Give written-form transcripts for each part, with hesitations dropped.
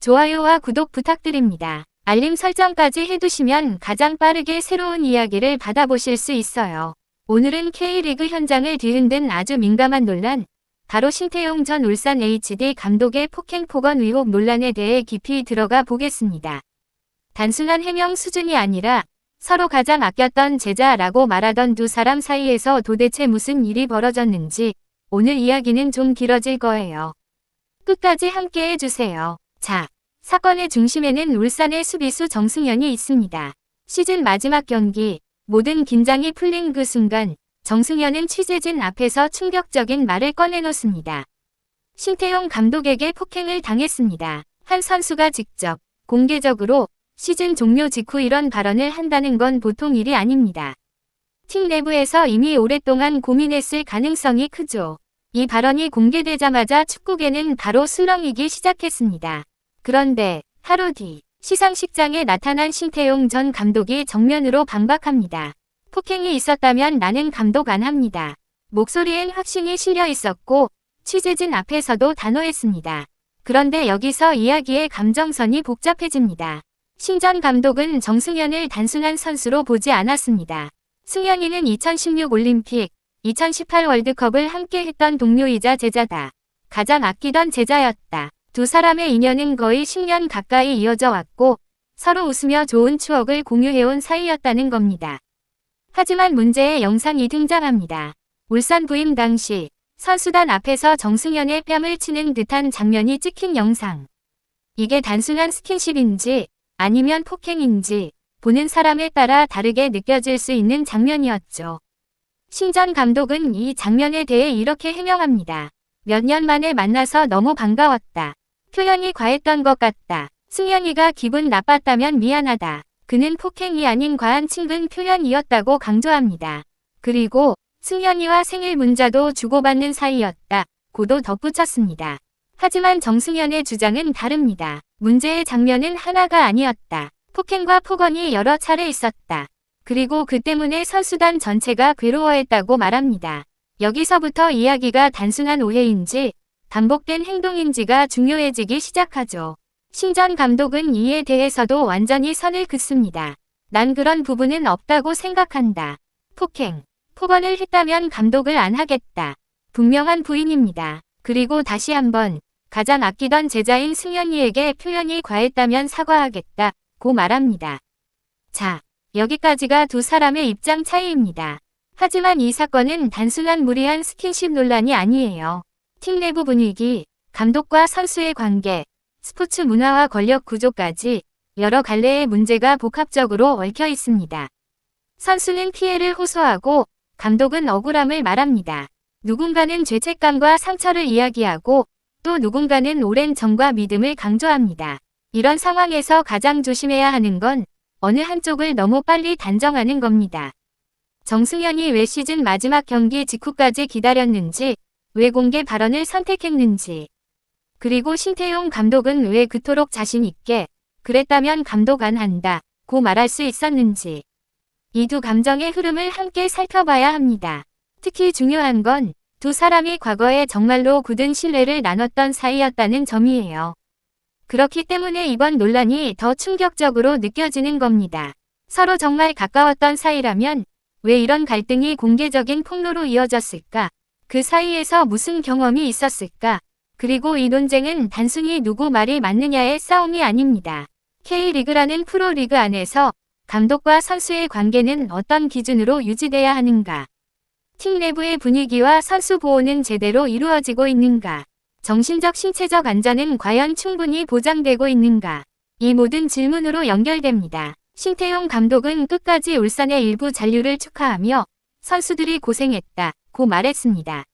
좋아요와 구독 부탁드립니다. 알림 설정까지 해두시면 가장 빠르게 새로운 이야기를 받아보실 수 있어요. 오늘은 K리그 현장을 뒤흔든 아주 민감한 논란, 바로 신태용 전 울산 HD 감독의 폭행 폭언 의혹 논란에 대해 깊이 들어가 보겠습니다. 단순한 해명 수준이 아니라 서로 가장 아꼈던 제자라고 말하던 두 사람 사이에서 도대체 무슨 일이 벌어졌는지 오늘 이야기는 좀 길어질 거예요. 끝까지 함께 해주세요. 자, 사건의 중심에는 울산의 수비수 정승현이 있습니다. 시즌 마지막 경기, 모든 긴장이 풀린 그 순간 정승현은 취재진 앞에서 충격적인 말을 꺼내놓습니다. 신태용 감독에게 폭행을 당했습니다. 한 선수가 직접, 공개적으로 시즌 종료 직후 이런 발언을 한다는 건 보통 일이 아닙니다. 팀 내부에서 이미 오랫동안 고민했을 가능성이 크죠. 이 발언이 공개되자마자 축구계는 바로 술렁이기 시작했습니다. 그런데 하루 뒤 시상식장에 나타난 신태용 전 감독이 정면으로 반박합니다. 폭행이 있었다면 나는 감독 안 합니다. 목소리엔 확신이 실려 있었고 취재진 앞에서도 단호했습니다. 그런데 여기서 이야기의 감정선이 복잡해집니다. 신 전 감독은 정승현을 단순한 선수로 보지 않았습니다. 승현이는 2016 올림픽, 2018 월드컵을 함께 했던 동료이자 제자다. 가장 아끼던 제자였다. 두 사람의 인연은 거의 10년 가까이 이어져 왔고 서로 웃으며 좋은 추억을 공유해온 사이였다는 겁니다. 하지만 문제의 영상이 등장합니다. 울산 부임 당시 선수단 앞에서 정승현의 뺨을 치는 듯한 장면이 찍힌 영상. 이게 단순한 스킨십인지 아니면 폭행인지 보는 사람에 따라 다르게 느껴질 수 있는 장면이었죠. 신 전 감독은 이 장면에 대해 이렇게 해명합니다. 몇 년 만에 만나서 너무 반가웠다. 표현이 과했던 것 같다. 승현이가 기분 나빴다면 미안하다. 그는 폭행이 아닌 과한 친근 표현이었다고 강조합니다. 그리고 승현이와 생일 문자도 주고받는 사이였다. 고도 덧붙였습니다. 하지만 정승현의 주장은 다릅니다. 문제의 장면은 하나가 아니었다. 폭행과 폭언이 여러 차례 있었다. 그리고 그 때문에 선수단 전체가 괴로워했다고 말합니다. 여기서부터 이야기가 단순한 오해인지 반복된 행동인지가 중요해지기 시작하죠. 신 전 감독은 이에 대해서도 완전히 선을 긋습니다. 난 그런 부분은 없다고 생각한다. 폭행, 폭언을 했다면 감독을 안 하겠다. 분명한 부인입니다. 그리고 다시 한번 가장 아끼던 제자인 승현이에게 표현이 과했다면 사과하겠다고 말합니다. 자, 여기까지가 두 사람의 입장 차이입니다. 하지만 이 사건은 단순한 무리한 스킨십 논란이 아니에요. 팀 내부 분위기, 감독과 선수의 관계, 스포츠 문화와 권력 구조까지 여러 갈래의 문제가 복합적으로 얽혀 있습니다. 선수는 피해를 호소하고 감독은 억울함을 말합니다. 누군가는 죄책감과 상처를 이야기하고 또 누군가는 오랜 정과 믿음을 강조합니다. 이런 상황에서 가장 조심해야 하는 건 어느 한쪽을 너무 빨리 단정하는 겁니다. 정승현이 왜 시즌 마지막 경기 직후까지 기다렸는지, 왜 공개 발언을 선택했는지, 그리고 신태용 감독은 왜 그토록 자신 있게 그랬다면 감독 안 한다고 말할 수 있었는지, 이 두 감정의 흐름을 함께 살펴봐야 합니다. 특히 중요한 건 두 사람이 과거에 정말로 굳은 신뢰를 나눴던 사이였다는 점이에요. 그렇기 때문에 이번 논란이 더 충격적으로 느껴지는 겁니다. 서로 정말 가까웠던 사이라면 왜 이런 갈등이 공개적인 폭로로 이어졌을까? 그 사이에서 무슨 경험이 있었을까? 그리고 이 논쟁은 단순히 누구 말이 맞느냐의 싸움이 아닙니다. K리그라는 프로리그 안에서 감독과 선수의 관계는 어떤 기준으로 유지돼야 하는가? 팀 내부의 분위기와 선수 보호는 제대로 이루어지고 있는가? 정신적 신체적 안전은 과연 충분히 보장되고 있는가? 이 모든 질문으로 연결됩니다. 신태용 감독은 끝까지 울산의 일부 잔류를 축하하며 선수들이 고생했다고 말했습니다.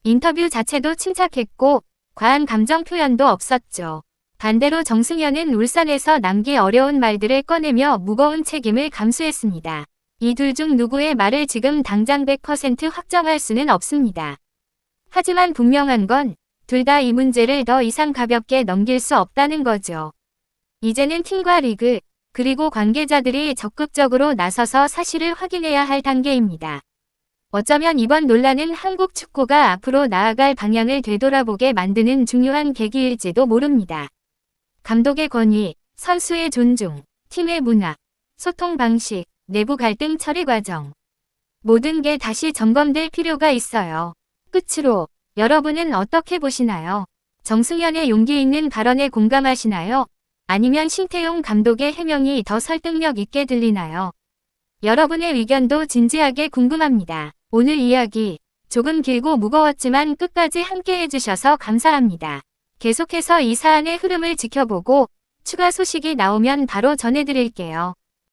인터뷰 자체도 침착했고 과한 감정 표현도 없었죠. 반대로 정승현은 울산에서 남기 어려운 말들을 꺼내며 무거운 책임을 감수했습니다. 이 둘 중 누구의 말을 지금 당장 100% 확정할 수는 없습니다. 하지만 분명한 건 둘 다 이 문제를 더 이상 가볍게 넘길 수 없다는 거죠. 이제는 팀과 리그, 그리고 관계자들이 적극적으로 나서서 사실을 확인해야 할 단계입니다. 어쩌면 이번 논란은 한국 축구가 앞으로 나아갈 방향을 되돌아보게 만드는 중요한 계기일지도 모릅니다. 감독의 권위, 선수의 존중, 팀의 문화, 소통 방식, 내부 갈등 처리 과정. 모든 게 다시 점검될 필요가 있어요. 끝으로 여러분은 어떻게 보시나요? 정승현의 용기 있는 발언에 공감하시나요? 아니면 신태용 감독의 해명이 더 설득력 있게 들리나요? 여러분의 의견도 진지하게 궁금합니다. 오늘 이야기 조금 길고 무거웠지만 끝까지 함께 해주셔서 감사합니다. 계속해서 이 사안의 흐름을 지켜보고 추가 소식이 나오면 바로 전해드릴게요.